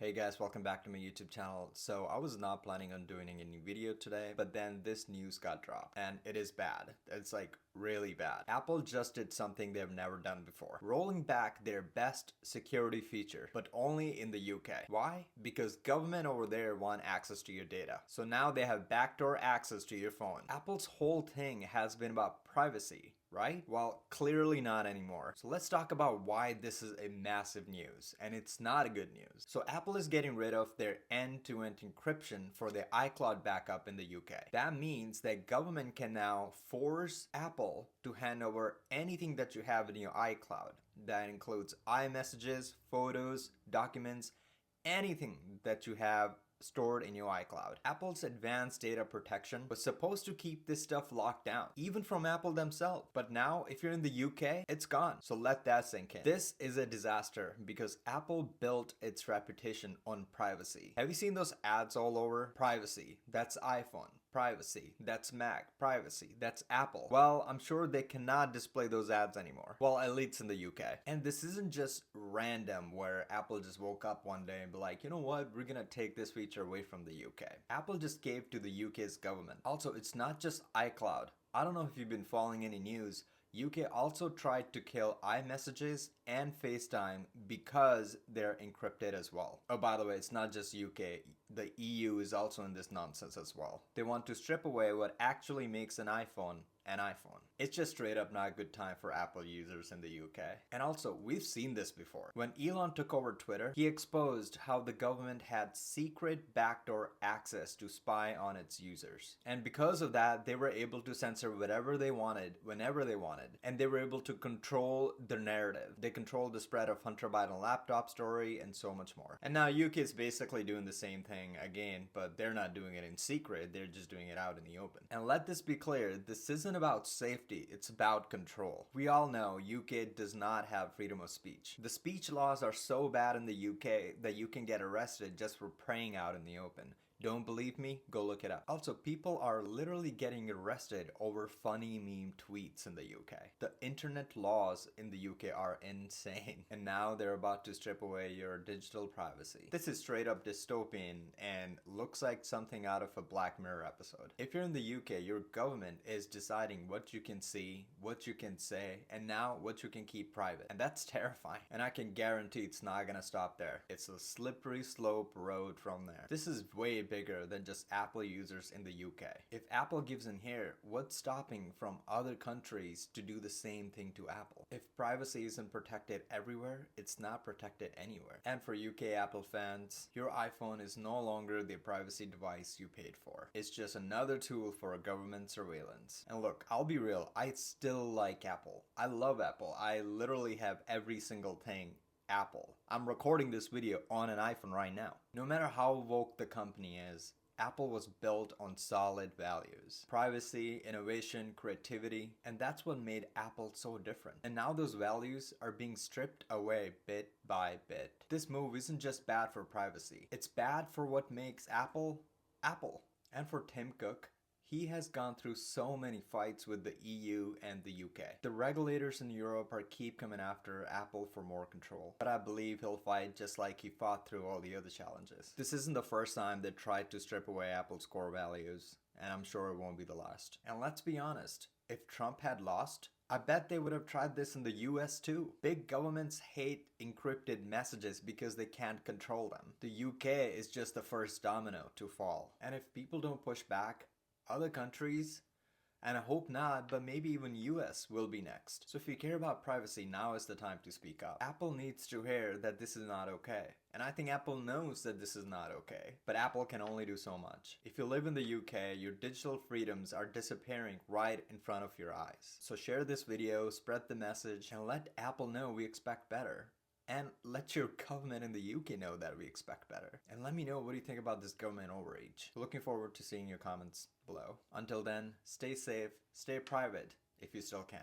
Hey guys, welcome back to my YouTube channel. So I was not planning on doing any video today, but then this news got dropped and it is bad. It's like really bad. Apple just did something they've never done before, rolling back their best security feature, but only in the UK. Why? Because government over there want access to your data. So now they have backdoor access to your phone. Apple's whole thing has been about privacy, right? Well, clearly not anymore. So let's talk about why this is a massive news, and it's not a good news. So Apple is getting rid of their end-to-end encryption for their iCloud backup in the UK. That means that government can now force Apple to hand over anything that you have in your iCloud. That includes iMessages, photos, documents, anything that you have stored in your iCloud. Apple's advanced data protection was supposed to keep this stuff locked down, even from Apple themselves. But now, if you're in the UK, it's gone. So let that sink in. This is a disaster because Apple built its reputation on privacy. Have you seen those ads all over? Privacy, that's iPhone. Privacy, that's Mac. Privacy, that's Apple. Well, I'm sure they cannot display those ads anymore. Well, at least in the UK. And this isn't just random where Apple just woke up one day and be like, you know what, we're gonna take this feature away from the UK. Apple just gave to the UK's government. Also, it's not just iCloud. I don't know if you've been following any news. UK also tried to kill iMessages and FaceTime because they're encrypted as well. Oh, by the way, it's not just UK. The EU is also in this nonsense as well. They want to strip away what actually makes an iPhone an iPhone. It's just straight up not a good time for Apple users in the UK. And also, we've seen this before. When Elon took over Twitter, he exposed how the government had secret backdoor access to spy on its users. And because of that, they were able to censor whatever they wanted, whenever they wanted. And they were able to control the narrative. They controlled the spread of Hunter Biden laptop story and so much more. And now UK is basically doing the same thing again, but they're not doing it in secret, they're just doing it out in the open. And let this be clear, this isn't about safety, it's about control. We all know UK does not have freedom of speech. The speech laws are so bad in the UK that you can get arrested just for praying out in the open. Don't believe me? Go look it up. Also, people are literally getting arrested over funny meme tweets in the UK. The internet laws in the UK are insane. And now they're about to strip away your digital privacy. This is straight up dystopian and looks like something out of a Black Mirror episode. If you're in the UK, your government is deciding what you can see, what you can say, and now what you can keep private. And that's terrifying. And I can guarantee it's not gonna stop there. It's a slippery slope road from there. This is way bigger than just Apple users in the UK. If Apple gives in here, what's stopping from other countries to do the same thing to Apple? If privacy isn't protected everywhere, it's not protected anywhere. And for UK Apple fans, your iPhone is no longer the privacy device you paid for. It's just another tool for government surveillance. And look, I'll be real, I still like Apple. I love Apple. I literally have every single thing Apple. I'm recording this video on an iPhone right now. No matter how woke the company is, Apple was built on solid values. Privacy, innovation, creativity, and that's what made Apple so different. And now those values are being stripped away bit by bit. This move isn't just bad for privacy. It's bad for what makes Apple, Apple. And for Tim Cook, he has gone through so many fights with the EU and the UK. The regulators in Europe keep coming after Apple for more control. But I believe he'll fight just like he fought through all the other challenges. This isn't the first time they tried to strip away Apple's core values, and I'm sure it won't be the last. And let's be honest, if Trump had lost, I bet they would have tried this in the US too. Big governments hate encrypted messages because they can't control them. The UK is just the first domino to fall. And if people don't push back, other countries, and I hope not, but maybe even US will be next. So if you care about privacy, now is the time to speak up. Apple needs to hear that this is not okay. And I think Apple knows that this is not okay. But Apple can only do so much. If you live in the UK, your digital freedoms are disappearing right in front of your eyes. So share this video, spread the message, and let Apple know we expect better. And let your government in the UK know that we expect better. And let me know what you think about this government overreach. Looking forward to seeing your comments below. Until then, stay safe, stay private if you still can.